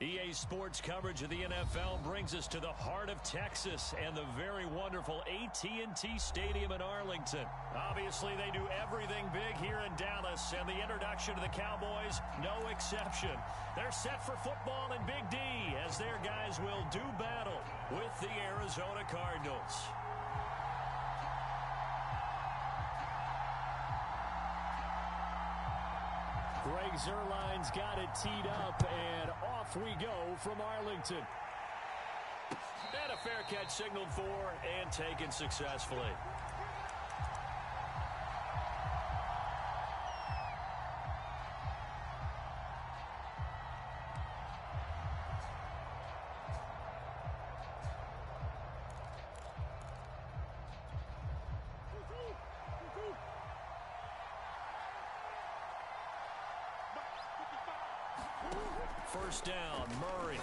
EA Sports coverage of the NFL brings us to the heart of Texas and the very wonderful AT&T Stadium in Arlington. Obviously, they do everything big here in Dallas, and the introduction to the Cowboys, no exception. They're set for football in Big D as their guys will do battle with the Arizona Cardinals. Greg Zuerlein's got it teed up, and off we go from Arlington. And a fair catch signaled for and taken successfully. First down, Murray.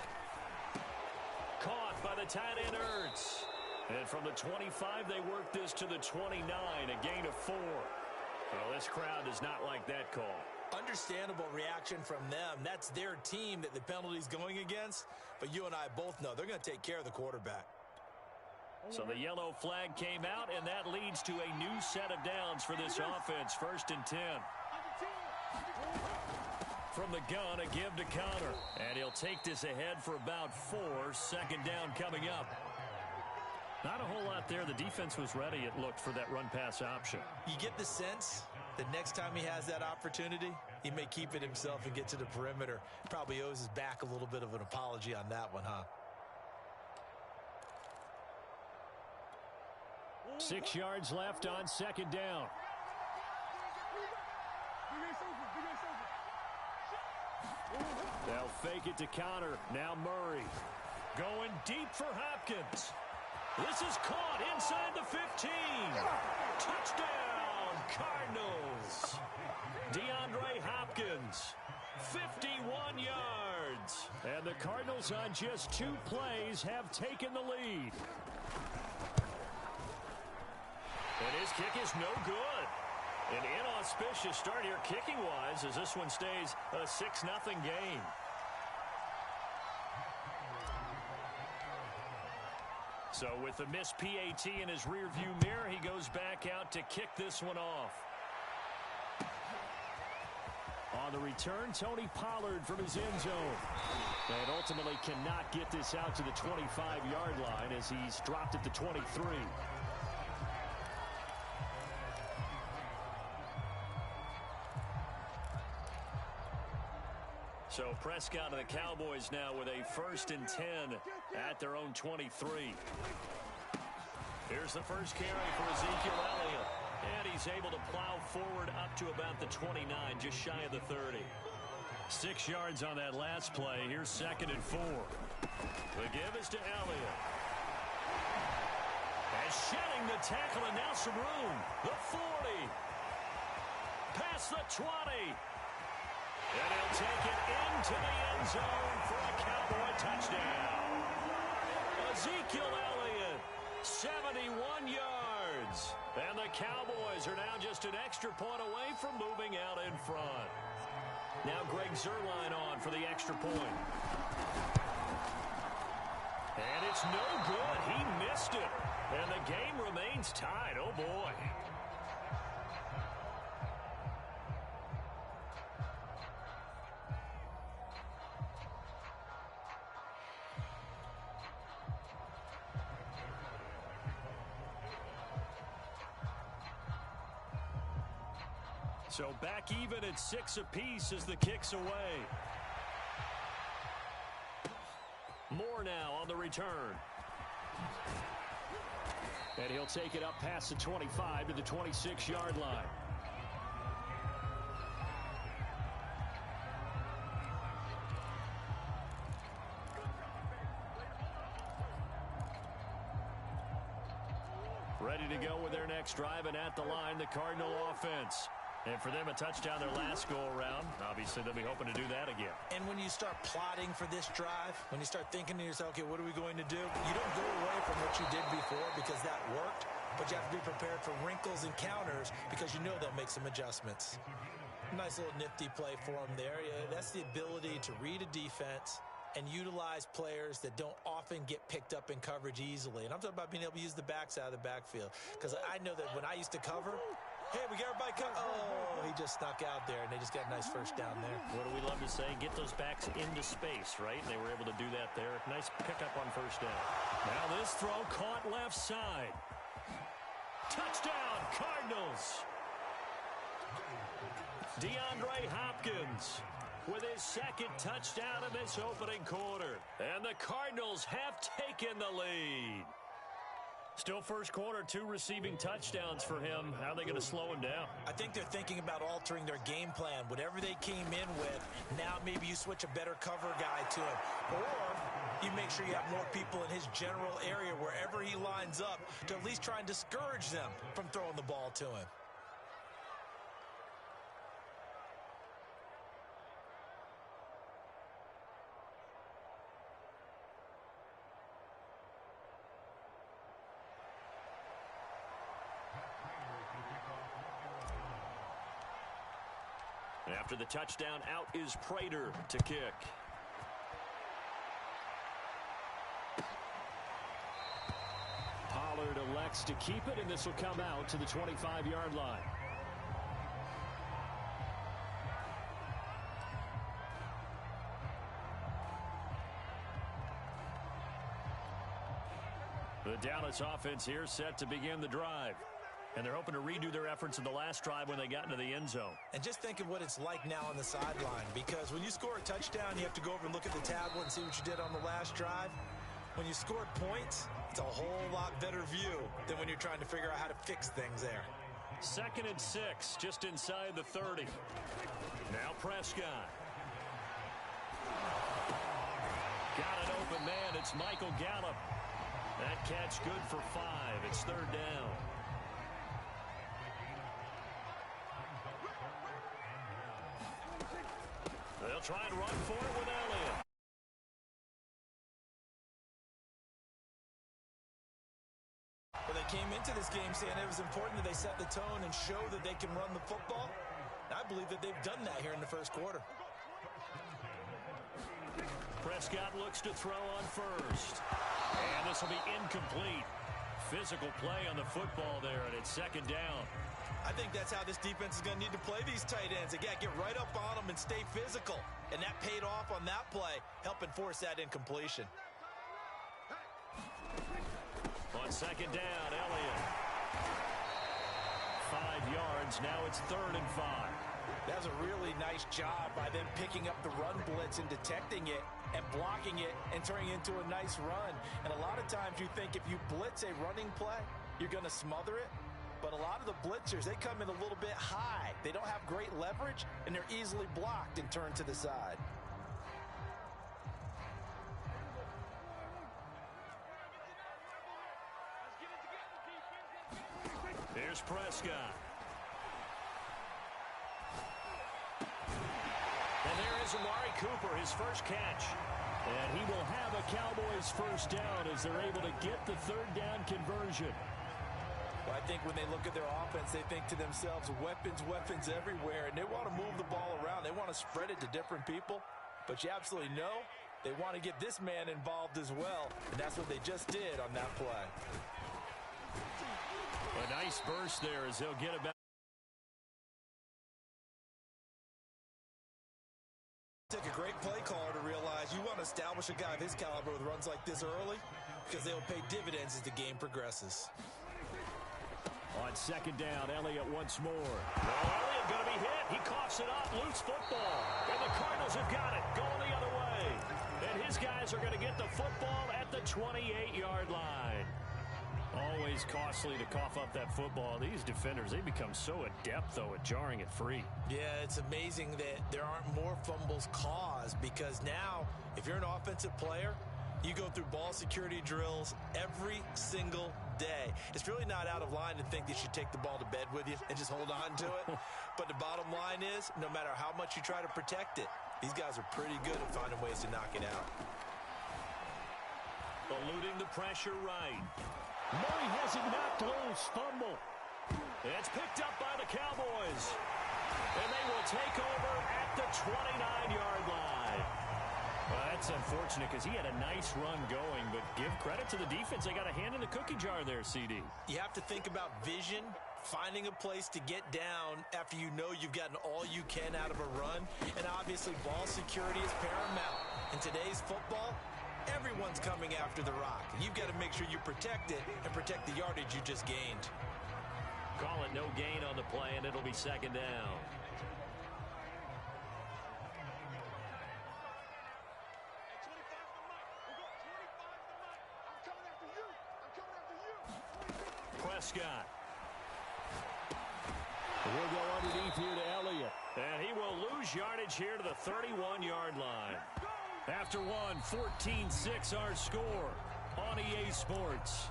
Caught by the tight end, Ertz. And from the 25, they work this to the 29, a gain of 4. Well, this crowd does not like that call. Understandable reaction from them. That's their team that the penalty's going against. But you and I both know they're going to take care of the quarterback. So the yellow flag came out, and that leads to a new set of downs for this offense. 1st and 10. From the gun, a give to counter. And he'll take this ahead for about 4. 2nd down coming up. Not a whole lot there. The defense was ready, it looked, for that run-pass option. You get the sense that next time he has that opportunity, he may keep it himself and get to the perimeter. Probably owes his back a little bit of an apology on that one, huh? 6 yards left on 2nd down. They'll fake it to counter. Now Murray. Going deep for Hopkins. This is caught inside the 15. Touchdown, Cardinals. DeAndre Hopkins, 51 yards. And the Cardinals on just 2 plays have taken the lead. And his kick is no good. An inauspicious start here kicking-wise as this one stays a 6-0 game. So with the missed PAT in his rearview mirror, he goes back out to kick this one off. On the return, Tony Pollard from his end zone. And ultimately cannot get this out to the 25-yard line as he's dropped at the 23. So Prescott and the Cowboys now with a 1st and 10 at their own 23. Here's the first carry for Ezekiel Elliott. And he's able to plow forward up to about the 29, just shy of the 30. 6 yards on that last play. Here's 2nd and 4. The give is to Elliott. And shedding the tackle, and now some room. The 40. Past the 20. And he'll take it into the end zone for a Cowboy touchdown. Ezekiel Elliott, 71 yards. And the Cowboys are now just an extra point away from moving out in front. Now Greg Zuerlein on for the extra point. And it's no good. He missed it. And the game remains tied. Oh, boy. So back even at 6 apiece as the kick's away. Moore now on the return. And he'll take it up past the 25 to the 26-yard line. Ready to go with their next drive, and at the line, the Cardinal offense. And for them, a touchdown their last go-around. Obviously, they'll be hoping to do that again. And when you start plotting for this drive, when you start thinking to yourself, okay, what are we going to do? You don't go away from what you did before because that worked, but you have to be prepared for wrinkles and counters because you know they'll make some adjustments. Nice little nifty play for them there. Yeah, that's the ability to read a defense and utilize players that don't often get picked up in coverage easily. And I'm talking about being able to use the backside of the backfield. Because I know that when I used to cover, hey, we got everybody covered. Oh, he just snuck out there, and they just got a nice first down there. What do we love to say? Get those backs into space, right? And they were able to do that there. Nice pickup on first down. Now this throw caught left side. Touchdown, Cardinals. DeAndre Hopkins with his second touchdown in this opening quarter. And the Cardinals have taken the lead. Still first quarter, 2 receiving touchdowns for him. How are they going to slow him down? I think they're thinking about altering their game plan. Whatever they came in with, now maybe you switch a better cover guy to him. Or you make sure you have more people in his general area wherever he lines up to at least try and discourage them from throwing the ball to him. After the touchdown, out is Prater to kick. Pollard elects to keep it, and this will come out to the 25-yard line. The Dallas offense here set to begin the drive. And they're hoping to redo their efforts in the last drive when they got into the end zone. And just think of what it's like now on the sideline, because when you score a touchdown, you have to go over and look at the tablet and see what you did on the last drive. When you scored points, it's a whole lot better view than when you're trying to figure out how to fix things there. 2nd and 6, just inside the 30. Now Prescott. Got an open man. It's Michael Gallup. That catch good for 5. It's 3rd down. They'll try and run for it with Elliott. Well, they came into this game saying it was important that they set the tone and show that they can run the football. And I believe that they've done that here in the first quarter. Prescott looks to throw on first. And this will be incomplete. Physical play on the football there, and it's 2nd down. I think that's how this defense is going to need to play these tight ends. They got to get right up on them and stay physical. And that paid off on that play, helping force that incompletion. On 2nd down, Elliott. 5 yards. Now it's 3rd and 5. That was a really nice job by them picking up the run blitz and detecting it and blocking it and turning it into a nice run. And a lot of times you think if you blitz a running play, you're going to smother it. But a lot of the blitzers, they come in a little bit high. They don't have great leverage, and they're easily blocked and turned to the side. Here's Prescott. And there is Amari Cooper, his first catch. And he will have a Cowboys first down as they're able to get the 3rd down conversion. Well, I think when they look at their offense, they think to themselves, weapons everywhere, and they want to move the ball around. They want to spread it to different people, but you absolutely know they want to get this man involved as well, and that's what they just did on that play. A nice burst there as he'll get about. Take a great play caller to realize you want to establish a guy of his caliber with runs like this early, because they will pay dividends as the game progresses. On 2nd down, Elliott once more. Well, Elliott going to be hit. He coughs it up. Loose football. And the Cardinals have got it. Going the other way. And his guys are going to get the football at the 28-yard line. Always costly to cough up that football. These defenders, they become so adept, though, at jarring it free. Yeah, it's amazing that there aren't more fumbles caused, because now, if you're an offensive player, you go through ball security drills every single day. It's really not out of line to think that you should take the ball to bed with you and just hold on to it. But the bottom line is, no matter how much you try to protect it, these guys are pretty good at finding ways to knock it out. Eluding the pressure right. Murray has it knocked loose. Fumble. It's picked up by the Cowboys. And they will take over at the 29-yard line. Well, that's unfortunate because he had a nice run going, but give credit to the defense. They got a hand in the cookie jar there, CD. You have to think about vision, finding a place to get down after you know you've gotten all you can out of a run, and obviously ball security is paramount. In today's football, everyone's coming after the rock. You've got to make sure you protect it and protect the yardage you just gained. Call it no gain on the play, and it'll be second down. Prescott. We'll go underneath here to Elliott. And he will lose yardage here to the 31-yard line. After one, 14-6 our score on EA Sports.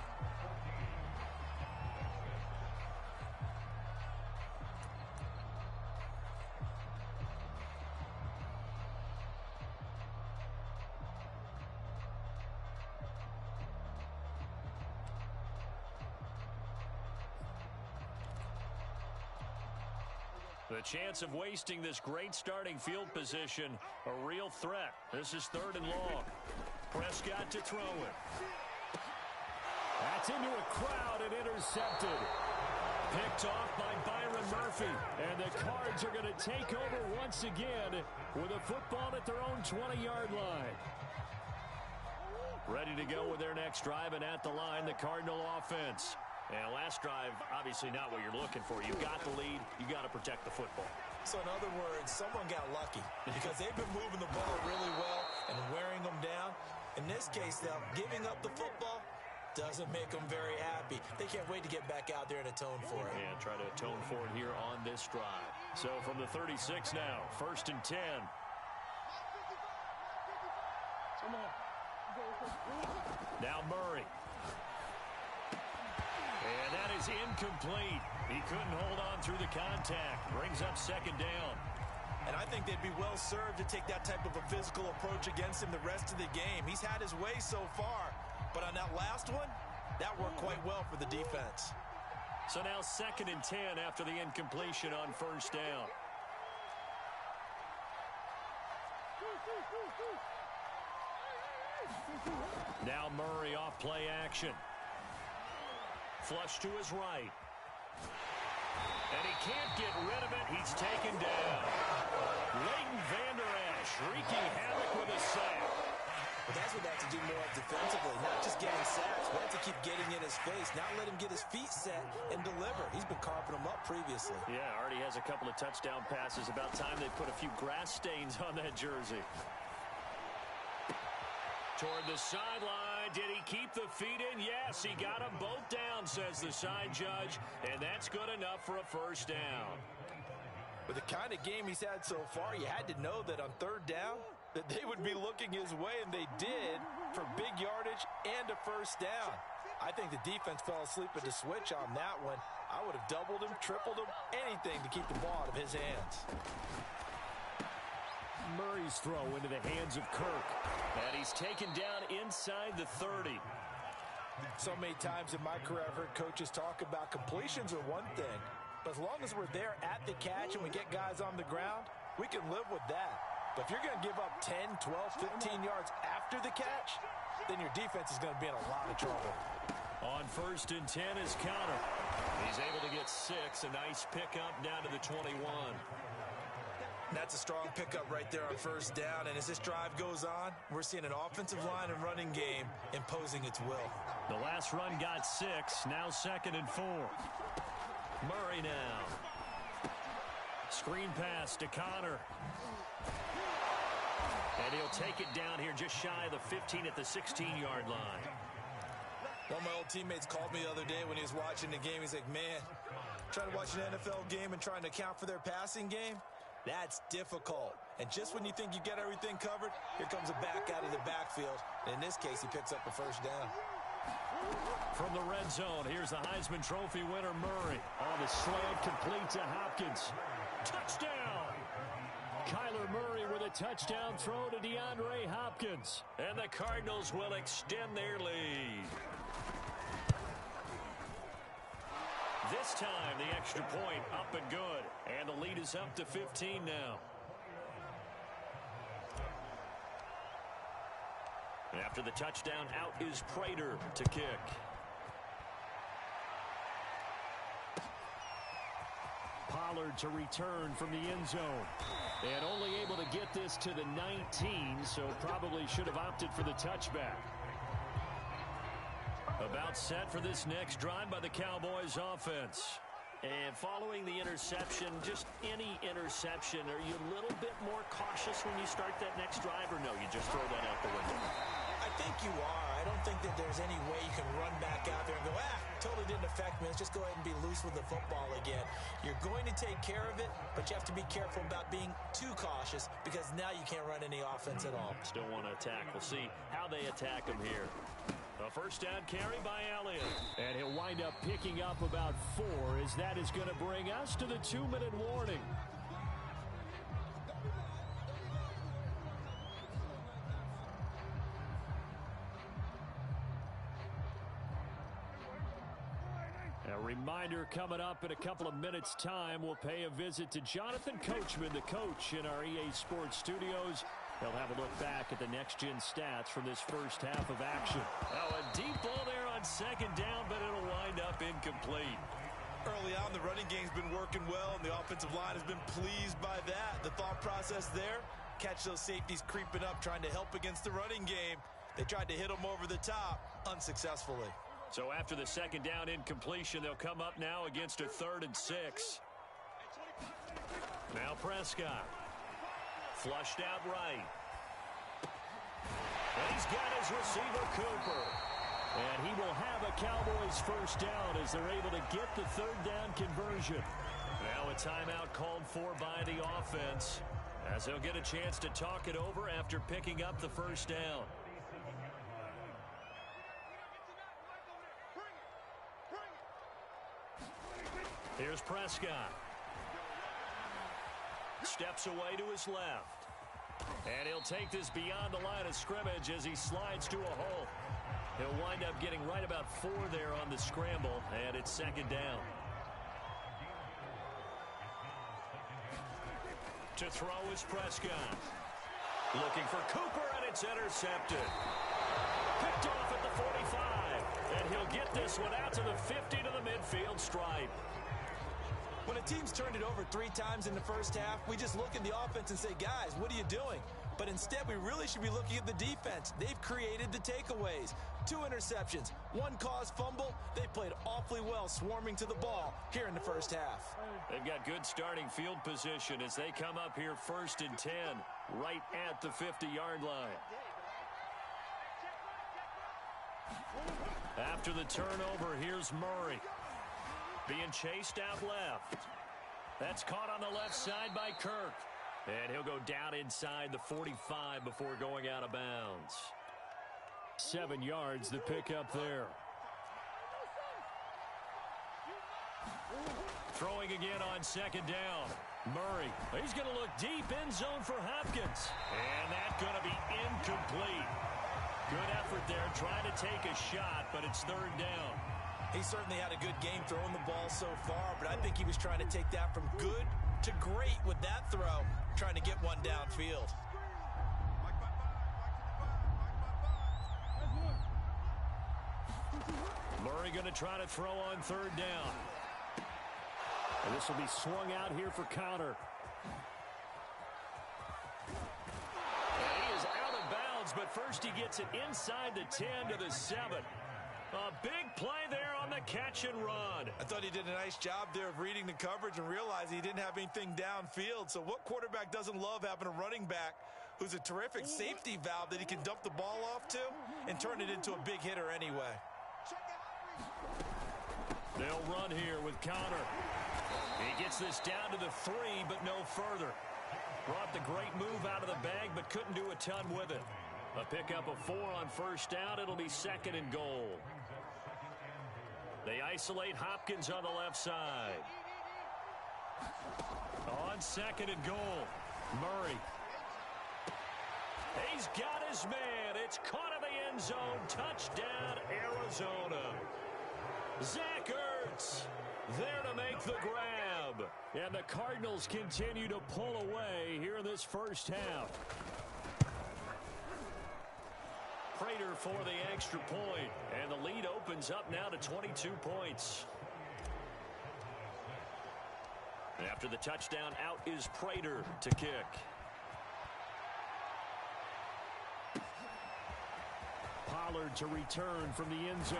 The chance of wasting this great starting field position, a real threat. This is 3rd and long. Prescott to throw it. That's into a crowd and intercepted. Picked off by Byron Murphy. And the Cards are going to take over once again with a football at their own 20-yard line. Ready to go with their next drive, and at the line, the Cardinal offense. And last drive, obviously not what you're looking for. You've got the lead. You've got to protect the football. So in other words, someone got lucky because they've been moving the ball really well and wearing them down. In this case, though, giving up the football doesn't make them very happy. They can't wait to get back out there and atone for it. And try to atone for it here on this drive. So from the 36 now, 1st and 10. Now Murray. And that is incomplete. He couldn't hold on through the contact. Brings up 2nd down. And I think they'd be well served to take that type of a physical approach against him the rest of the game. He's had his way so far. But on that last one, that worked quite well for the defense. So now 2nd and 10 after the incompletion on 1st down. Now Murray off play action. Flush to his right. And he can't get rid of it. He's taken down. Leighton Vander Esch wreaking havoc with a sack. But that's what they have to do more of defensively. Not just getting sacks, but have to keep getting in his face. Not let him get his feet set and deliver. He's been carping them up previously. Yeah, already has a couple of touchdown passes. About time they put a few grass stains on that jersey. Toward the sideline. Did he keep the feet in? Yes, he got them both down, says the side judge. And that's good enough for a 1st down. With the kind of game he's had so far, you had to know that on 3rd down, that they would be looking his way, and they did, for big yardage and a 1st down. I think the defense fell asleep at the switch on that one. I would have doubled him, tripled him, anything to keep the ball out of his hands. Murray's throw into the hands of Kirk. And he's taken down inside the 30. So many times in my career, I've heard coaches talk about completions are one thing. But as long as we're there at the catch and we get guys on the ground, we can live with that. But if you're going to give up 10, 12, 15 yards after the catch, then your defense is going to be in a lot of trouble. On 1st and 10 is Connor. He's able to get 6. A nice pickup down to the 21. That's a strong pickup right there on 1st down. And as this drive goes on, we're seeing an offensive line and running game imposing its will. The last run got 6. Now 2nd and 4. Murray now. Screen pass to Connor. And he'll take it down here just shy of the 15 at the 16-yard line. One of my old teammates called me the other day when he was watching the game. He's like, man, trying to watch an NFL game and trying to account for their passing game, that's difficult. And just when you think you get everything covered, here comes a back out of the backfield. And in this case, he picks up a 1st down. From the red zone, here's the Heisman Trophy winner, Murray. On the slant, complete to Hopkins. Touchdown! Kyler Murray with a touchdown throw to DeAndre Hopkins. And the Cardinals will extend their lead. This time, the extra point up and good. And the lead is up to 15 now. After the touchdown, out is Prater to kick. Pollard to return from the end zone. And only able to get this to the 19, so probably should have opted for the touchback. About set for this next drive by the Cowboys offense. And following the interception, just any interception, are you a little bit more cautious when you start that next drive, or no, you just throw that out the window? I think you are. I don't think that there's any way you can run back out there and go, totally didn't affect me. Let's just go ahead and be loose with the football again. You're going to take care of it, but you have to be careful about being too cautious because now you can't run any offense at all. Still want to attack. We'll see how they attack him here. A first down carry by Elliott. And he'll wind up picking up about 4 as that is going to bring us to the 2-minute warning. A reminder coming up in a couple of minutes' time. We'll pay a visit to Jonathan Coachman, the coach in our EA Sports studios. They'll have a look back at the next-gen stats from this first half of action. Oh, a deep ball there on second down, but it'll wind up incomplete. Early on, the running game's been working well, and the offensive line has been pleased by that. The thought process there, catch those safeties creeping up, trying to help against the running game. They tried to hit them over the top, unsuccessfully. So after the second down incompletion, they'll come up now against a 3rd and 6. Now Prescott. Flushed out right. And he's got his receiver, Cooper. And he will have a Cowboys first down as they're able to get the 3rd down conversion. Now a timeout called for by the offense, as they'll get a chance to talk it over after picking up the first down. Here's Prescott. Steps away to his left. And he'll take this beyond the line of scrimmage as he slides to a hole. He'll wind up getting right about 4 there on the scramble, and it's second down. To throw is Prescott. Looking for Cooper, and it's intercepted. Picked off at the 45. And he'll get this one out to the 50 to the midfield stripe. When a team's turned it over 3 times in the first half, we just look at the offense and say, guys, what are you doing? But instead, we really should be looking at the defense. They've created the takeaways. 2 interceptions, 1 caused fumble. They played awfully well swarming to the ball here in the first half. They've got good starting field position as they come up here 1st and 10, right at the 50-yard line. After the turnover, here's Murray. Being chased out left. That's caught on the left side by Kirk. And he'll go down inside the 45 before going out of bounds. 7 yards, the pickup there. Throwing again on second down. Murray, he's going to look deep in zone for Hopkins. And that's going to be incomplete. Good effort there, trying to take a shot, but it's 3rd down. He certainly had a good game throwing the ball so far, but I think he was trying to take that from good to great with that throw, trying to get one downfield. Murray going to try to throw on 3rd down. And this will be swung out here for counter. And he is out of bounds, but first he gets it inside the 10 to the 7. A big play there on the catch and run. I thought he did a nice job there of reading the coverage and realizing he didn't have anything downfield. So what quarterback doesn't love having a running back who's a terrific safety valve that he can dump the ball off to and turn it into a big hitter anyway? They'll run here with Connor. He gets this down to the 3, but no further. Brought the great move out of the bag, but couldn't do a ton with it. A pickup of 4 on first down. It'll be 2nd and goal. They isolate Hopkins on the left side. On 2nd and goal, Murray. He's got his man. It's caught in the end zone. Touchdown, Arizona. Zach Ertz there to make the grab. And the Cardinals continue to pull away here in this first half. Prater for the extra point, and the lead opens up now to 22 points. After the touchdown, out is Prater to kick. Pollard to return from the end zone.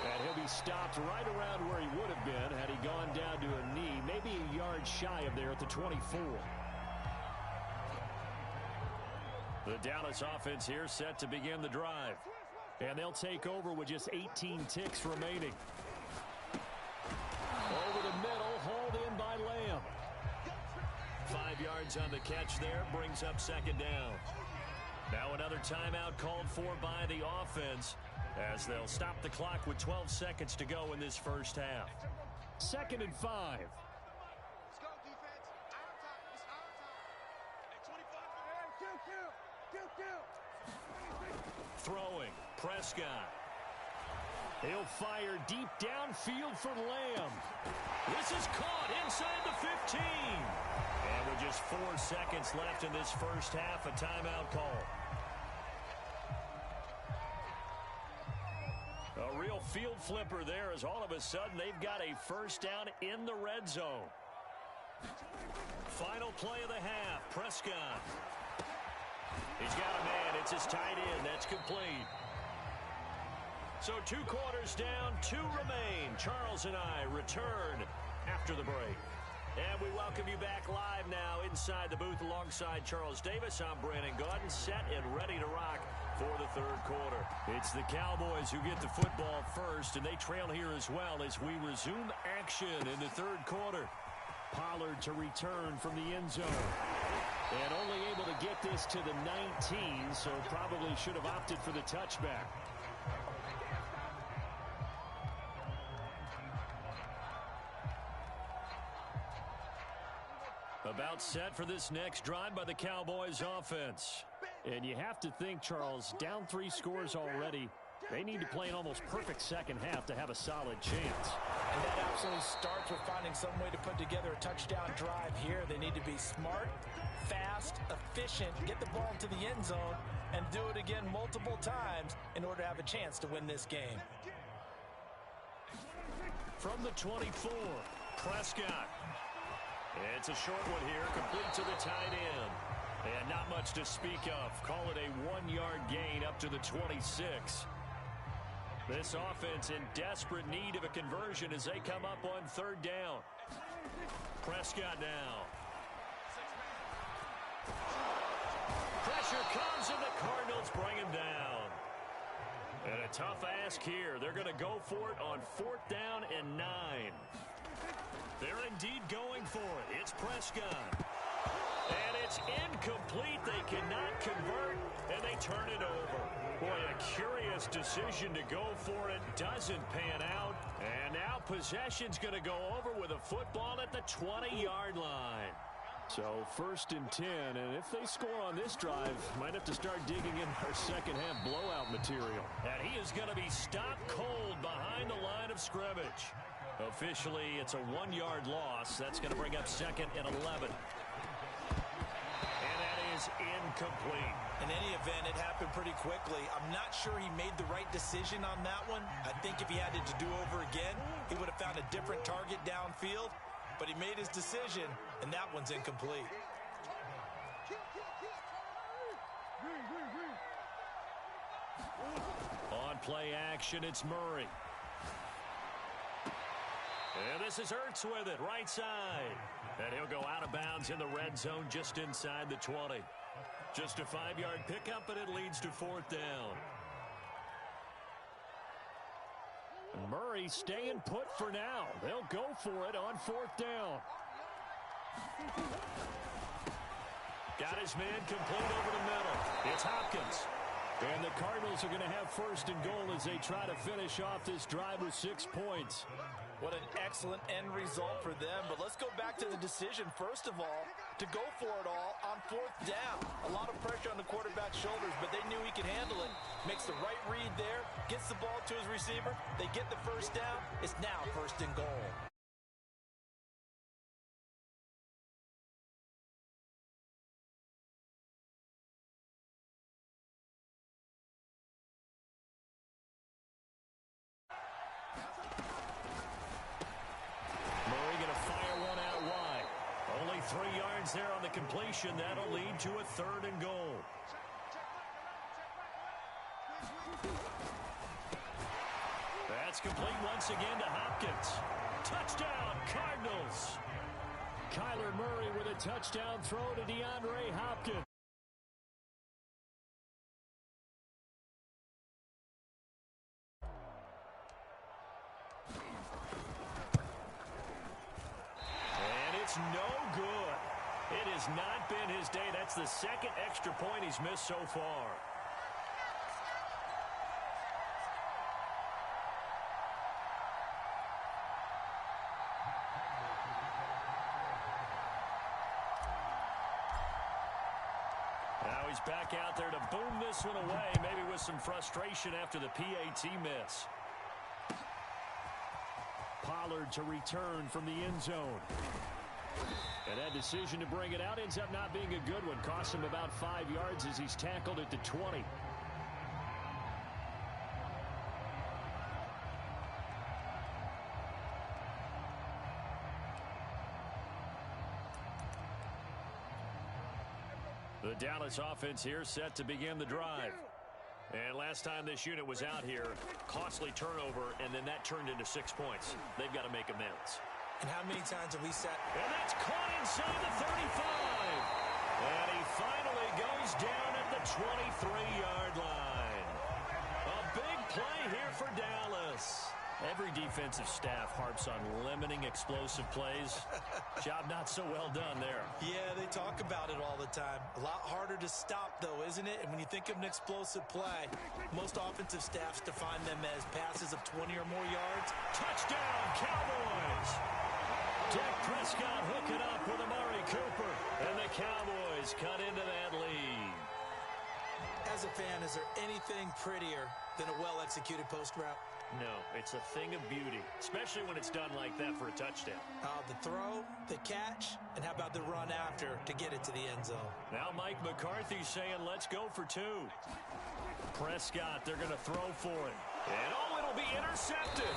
And he'll be stopped right around where he would have been had he gone down to a knee, maybe a yard shy of there at the 24. The Dallas offense here set to begin the drive. And they'll take over with just 18 ticks remaining. Over the middle, hauled in by Lamb. 5 yards on the catch there, brings up second down. Now another timeout called for by the offense as they'll stop the clock with 12 seconds to go in this first half. 2nd and 5. Throwing, Prescott. He'll fire deep downfield for Lamb. This is caught inside the 15. And with just 4 seconds left in this first half, a timeout call. A real field flipper there as all of a sudden they've got a first down in the red zone. Final play of the half, Prescott. He's got a man. It's his tight end. That's complete. So 2 quarters down, 2 remain. Charles and I return after the break. And we welcome you back live now inside the booth alongside Charles Davis. I'm Brandon Gaudin, set and ready to rock for the 3rd quarter. It's the Cowboys who get the football first, and they trail here as well as we resume action in the 3rd quarter. Pollard to return from the end zone. And only able to get this to the 19, so probably should have opted for the touchback. About set for this next drive by the Cowboys offense. And you have to think, Charles, down 3 scores already. They need to play an almost perfect second half to have a solid chance. And that absolutely starts with finding some way to put together a touchdown drive here. They need to be smart, fast, efficient, get the ball to the end zone, and do it again multiple times in order to have a chance to win this game. From the 24, Prescott. It's a short one here, complete to the tight end. And not much to speak of. Call it a 1-yard gain up to the 26. This offense in desperate need of a conversion as they come up on 3rd down. Prescott now. Pressure comes and the Cardinals bring him down. And a tough ask here. They're going to go for it on 4th down and 9. They're indeed going for it. It's Prescott. And it's incomplete. They cannot convert, and they turn it over. Boy, a curious decision to go for it. Doesn't pan out. And now possession's going to go over with a football at the 20-yard line. So 1st and 10, and if they score on this drive, might have to start digging in our second half blowout material. And he is going to be stopped cold behind the line of scrimmage. Officially, it's a 1-yard loss. That's going to bring up 2nd and 11. And that is incomplete. In any event, it happened pretty quickly. I'm not sure he made the right decision on that one. I think if he had it to do over again, he would have found a different target downfield. But he made his decision, and that one's incomplete. On play action, it's Murray. And this is Ertz with it, right side. And he'll go out of bounds in the red zone just inside the 20. Just a 5-yard pickup, and it leads to 4th down. Murray staying put for now. They'll go for it on 4th down. Got his man complete over the middle. It's Hopkins. And the Cardinals are going to have 1st and goal as they try to finish off this drive with 6 points. What an excellent end result for them. But let's go back to the decision, first of all, to go for it all on 4th down. A lot of pressure on the quarterback's shoulders, but they knew he could handle it. Makes the right read there, gets the ball to his receiver. They get the 1st down. It's now 1st and goal. yards there on the completion. That'll lead to a 3rd and goal. That's complete once again to Hopkins. Touchdown, Cardinals. Kyler Murray with a touchdown throw to DeAndre Hopkins. And it's no good. It has not been his day. That's the 2nd extra point he's missed so far. Now he's back out there to boom this one away, maybe with some frustration after the PAT miss. Pollard to return from the end zone. And that decision to bring it out ends up not being a good one. Costs him about 5 yards as he's tackled at the 20. The Dallas offense here set to begin the drive. And last time this unit was out here, costly turnover, and then that turned into 6 points. They've got to make amends. And how many times have we said? And that's caught inside the 35. And he finally goes down at the 23-yard line. A big play here for Dallas. Every defensive staff harps on limiting explosive plays. Job not so well done there. Yeah, they talk about it all the time. A lot harder to stop, though, isn't it? And when you think of an explosive play, most offensive staffs define them as passes of 20 or more yards. Touchdown, Cowboys! Dak Prescott hooking up with Amari Cooper. And the Cowboys cut into that lead. As a fan, is there anything prettier than a well-executed post route? No, it's a thing of beauty, especially when it's done like that for a touchdown. The throw, the catch, and how about the run after to get it to the end zone? Now Mike McCarthy saying, let's go for 2. Prescott, they're going to throw for it. And it'll be intercepted.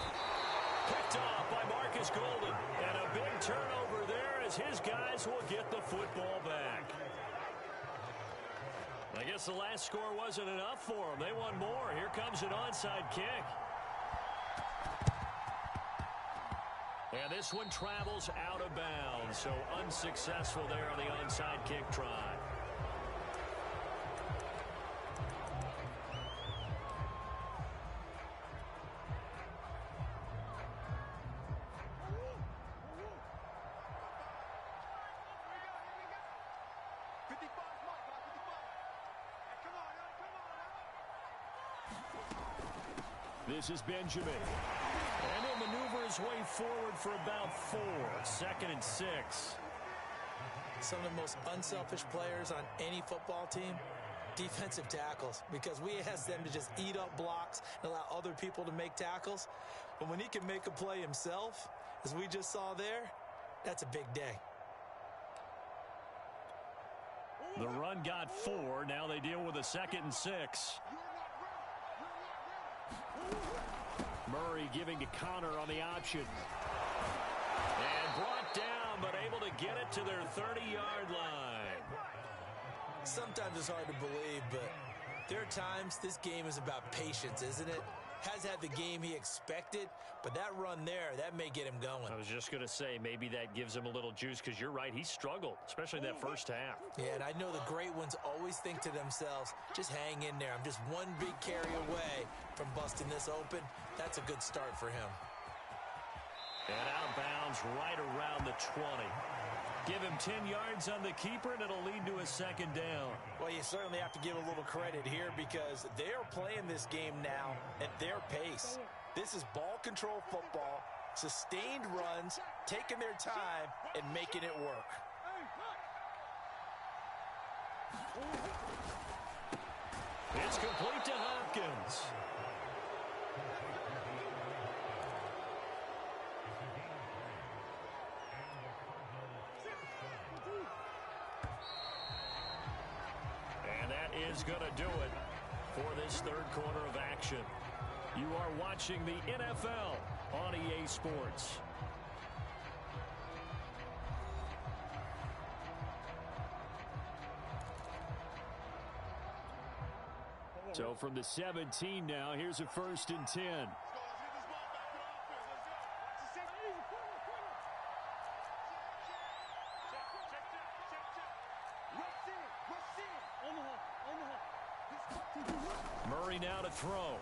Picked off by Marcus Golden. And a big turnover there as his guys will get the football back. I guess the last score wasn't enough for them. They want more. Here comes an onside kick. And this one travels out of bounds, so unsuccessful there on the onside kick try. This is Benjamin. And he'll maneuver his way forward for about 4. 2nd and 6. Some of the most unselfish players on any football team, defensive tackles, because we ask them to just eat up blocks and allow other people to make tackles. But when he can make a play himself, as we just saw there, that's a big day. The run got 4. Now they deal with a 2nd and 6. Murray giving to Connor on the option. And brought down, but able to get it to their 30-yard line. Sometimes it's hard to believe, but there are times this game is about patience, isn't it? Has had the game he expected, but that run there, that may get him going. I was just going to say, maybe that gives him a little juice, because you're right, he struggled, especially in that first half. Yeah, and I know the great ones always think to themselves, just hang in there. I'm just one big carry away from busting this open. That's a good start for him. And out of bounds right around the 20. Give him 10 yards on the keeper, and it'll lead to a 2nd down. Well, you certainly have to give a little credit here because they're playing this game now at their pace. This is ball control football, sustained runs, taking their time, and making it work. It's complete to Hopkins. Is going to do it for this 3rd quarter of action. You are watching the NFL on EA Sports. So from the 17 now, here's a 1st and 10. Murray now to throw.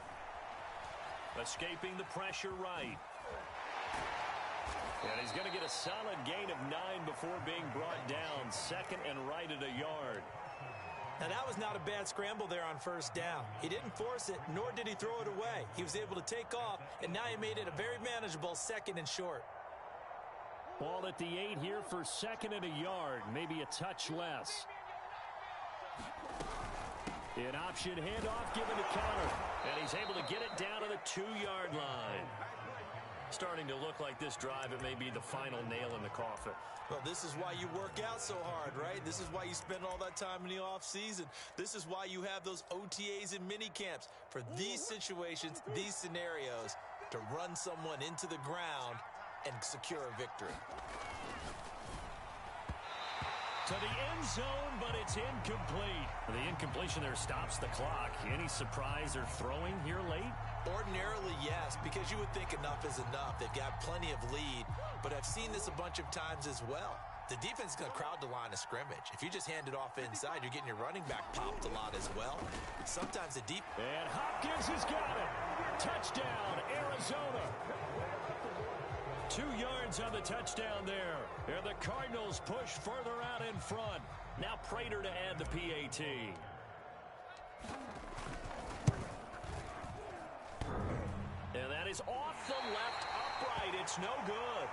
Escaping the pressure right. And he's going to get a solid gain of 9 before being brought down. 2nd and right at a yard. Now, that was not a bad scramble there on 1st down. He didn't force it, nor did he throw it away. He was able to take off, and now he made it a very manageable 2nd and short. Ball at the 8 here for 2nd and a yard, maybe a touch less. An option handoff given to counter, and he's able to get it down to the 2-yard line. Starting to look like this drive, it may be the final nail in the coffin. Well, this is why you work out so hard, right? This is why you spend all that time in the offseason. This is why you have those OTAs and mini camps for these situations, these scenarios, to run someone into the ground and secure a victory. To the end zone, but it's incomplete. The incompletion there stops the clock. Any surprise they're throwing here late? Ordinarily, yes, because you would think enough is enough. They've got plenty of lead, but I've seen this a bunch of times as well. The defense is going to crowd the line of scrimmage. If you just hand it off inside, you're getting your running back popped a lot as well. Sometimes the deep... And Hopkins has got it. Touchdown, Arizona. 2 yards on the touchdown there. And the Cardinals push further out in front. Now Prater to add the PAT. And that is off the left upright. It's no good.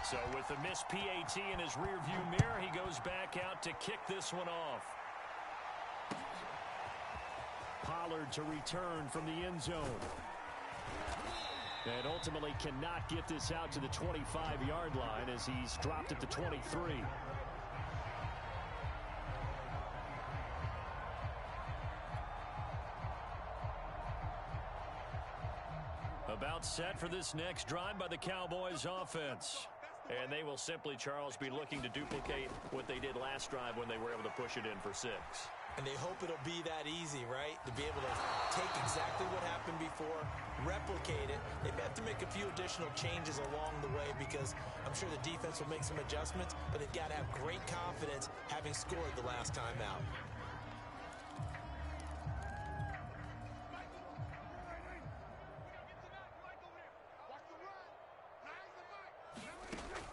So with the missed PAT in his rearview mirror, he goes back out to kick this one off. Pollard to return from the end zone. And ultimately cannot get this out to the 25-yard line as he's dropped at the 23. About set for this next drive by the Cowboys offense. And they will simply, Charles, be looking to duplicate what they did last drive when they were able to push it in for 6. And they hope it'll be that easy, right? To be able to take exactly what happened before, replicate it. They may have to make a few additional changes along the way because I'm sure the defense will make some adjustments, but they've got to have great confidence having scored the last time out.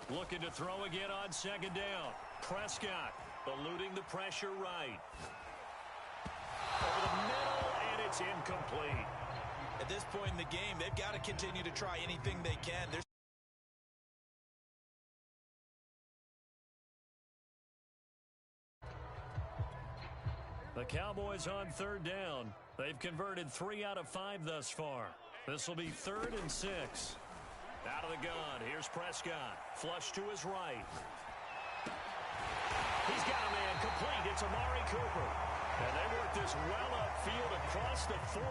Looking to throw again on 2nd down. Prescott eluding the pressure right. Over the middle, and it's incomplete. At this point in the game, they've got to continue to try anything they can. The Cowboys on 3rd down. They've converted 3 out of 5 thus far. This will be 3rd and 6. Out of the gun, here's Prescott. Flush to his right. He's got a man complete. It's Amari Cooper. And they work this well upfield across the 45.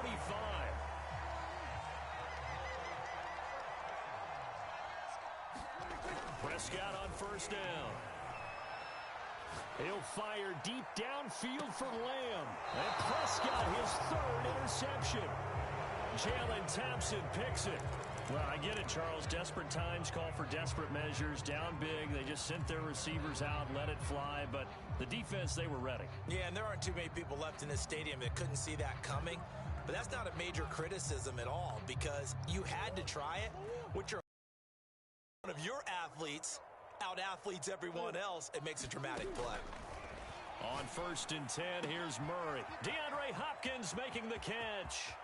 Prescott on 1st down. He'll fire deep downfield for Lamb. And Prescott, his 3rd interception. Jalen Thompson picks it. Well, I get it, Charles. Desperate times call for desperate measures. Down big, they just sent their receivers out, let it fly. But the defense, they were ready. Yeah, and there aren't too many people left in this stadium that couldn't see that coming. But that's not a major criticism at all because you had to try it. Which are one of your athletes out-athletes everyone else. It makes a dramatic play. On 1st and 10, here's Murray. DeAndre Hopkins making the catch.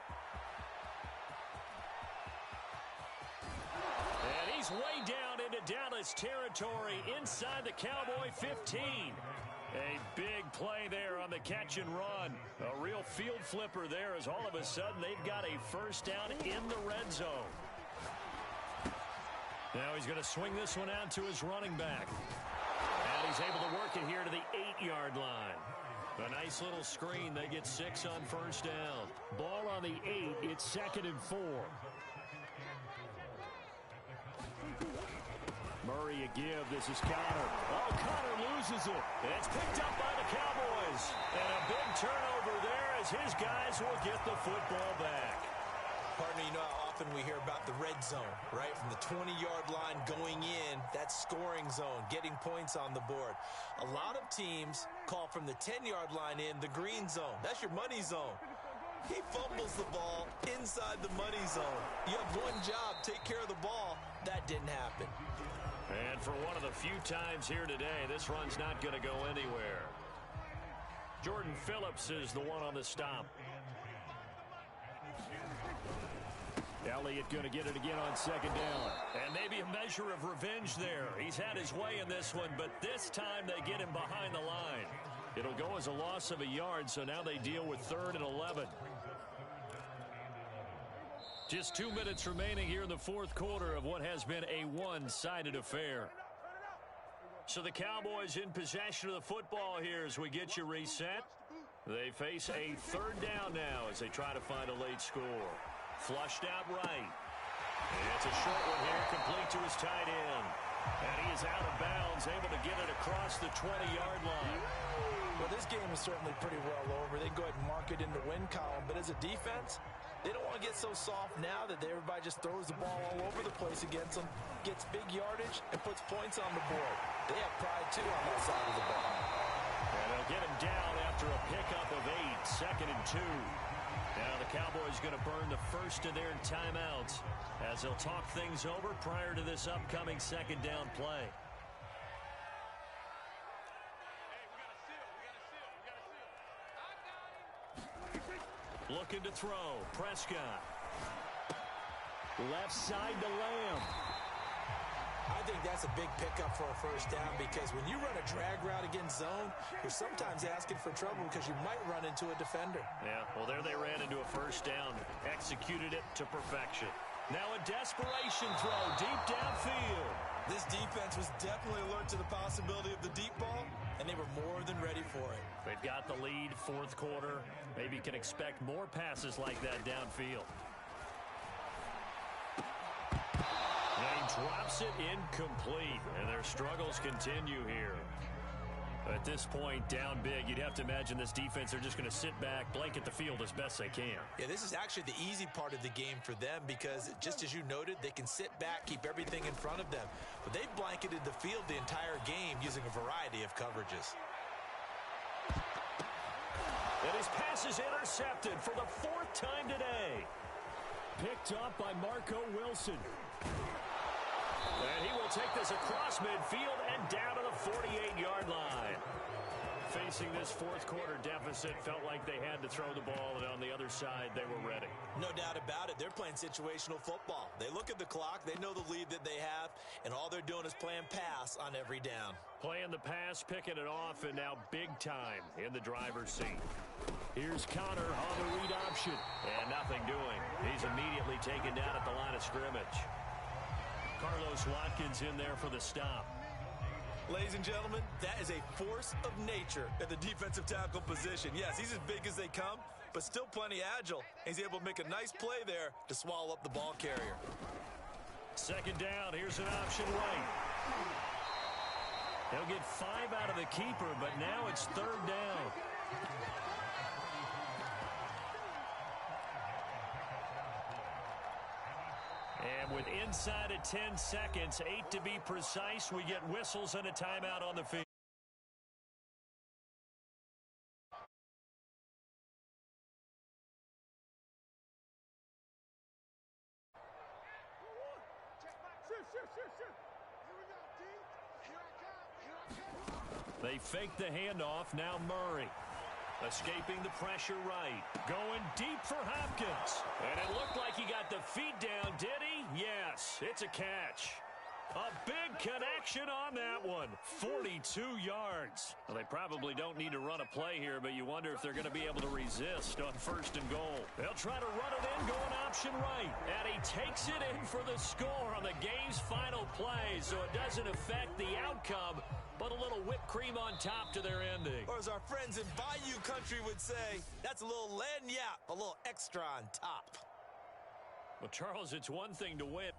And he's way down into Dallas territory inside the Cowboy 15. A big play there on the catch and run. A real field flipper there as all of a sudden they've got a 1st down in the red zone. Now he's going to swing this one out to his running back. And he's able to work it here to the 8-yard line. A nice little screen. They get 6 on 1st down. Ball on the 8. It's 2nd and 4. Murray a give. This is Connor. Oh, Connor loses it. It's picked up by the Cowboys. And a big turnover there as his guys will get the football back. Partner, you know how often we hear about the red zone, right? From the 20-yard line going in, that's scoring zone, getting points on the board. A lot of teams call from the 10-yard line in the green zone. That's your money zone. He fumbles the ball inside the money zone. You have one job, take care of the ball. That didn't happen. And for one of the few times here today, this run's not going to go anywhere. Jordan Phillips is the one on the stop. Elliott going to get it again on second down. And maybe a measure of revenge there. He's had his way in this one, but this time they get him behind the line. It'll go as a loss of a yard, so now they deal with 3rd and 11. Just 2 minutes remaining here in the fourth quarter of what has been a one-sided affair. So the Cowboys in possession of the football here as we get you reset. They face a 3rd down now as they try to find a late score. Flushed out right. And it's a short one here, complete to his tight end. And he is out of bounds, able to get it across the 20-yard line. Well, this game is certainly pretty well over. They can go ahead and mark it in the win column. But as a defense, they don't want to get so soft now that everybody just throws the ball all over the place against them, gets big yardage, and puts points on the board. They have pride, too, on that side of the ball. And they'll get him down after a pickup of 8, 2nd and 2. Now the Cowboys going to burn the first of their timeouts as they'll talk things over prior to this upcoming 2nd down play. Looking to throw. Prescott. Left side to Lamb. I think that's a big pickup for a first down because when you run a drag route against zone, you're sometimes asking for trouble because you might run into a defender. Yeah, well, there they ran into a first down. Executed it to perfection. Now a desperation throw deep downfield. This defense was definitely alert to the possibility of the deep ball, and they were more than ready for it. They've got the lead, fourth quarter. Maybe you can expect more passes like that downfield. And he drops it incomplete, and their struggles continue here. At this point, down big, you'd have to imagine this defense are just going to sit back, blanket the field as best they can. Yeah, this is actually the easy part of the game for them because, just as you noted, they can sit back, keep everything in front of them. But they've blanketed the field the entire game using a variety of coverages. And his pass is intercepted for the 4th time today. Picked up by Marco Wilson. And he will take this across midfield and down to the 48-yard line. Facing this fourth quarter deficit, felt like they had to throw the ball, and on the other side, they were ready. No doubt about it. They're playing situational football. They look at the clock, they know the lead that they have, and all they're doing is playing pass on every down. Playing the pass, picking it off, and now big time in the driver's seat. Here's Connor on the read option, and nothing doing. He's immediately taken down at the line of scrimmage. Carlos Watkins in there for the stop. Ladies and gentlemen, that is a force of nature at the defensive tackle position. Yes, he's as big as they come, but still plenty agile. He's able to make a nice play there to swallow up the ball carrier. 2nd down, here's an option right. They'll get 5 out of the keeper, but now it's 3rd down. And with inside of 10 seconds, 8 to be precise, we get whistles and a timeout on the field. They fake the handoff. Now Murray. Escaping the pressure right. Going deep for Hopkins. And it looked like he got the feet down, did he? Yes, it's a catch. A big connection on that one. 42 yards. Well, they probably don't need to run a play here, but you wonder if they're going to be able to resist on 1st and goal. They'll try to run it in, going option right. And he takes it in for the score on the game's final play, so it doesn't affect the outcome, but a little whipped cream on top to their ending. Or as our friends in Bayou Country would say, that's a little lagniappe, a little extra on top. Well, Charles, it's one thing to win.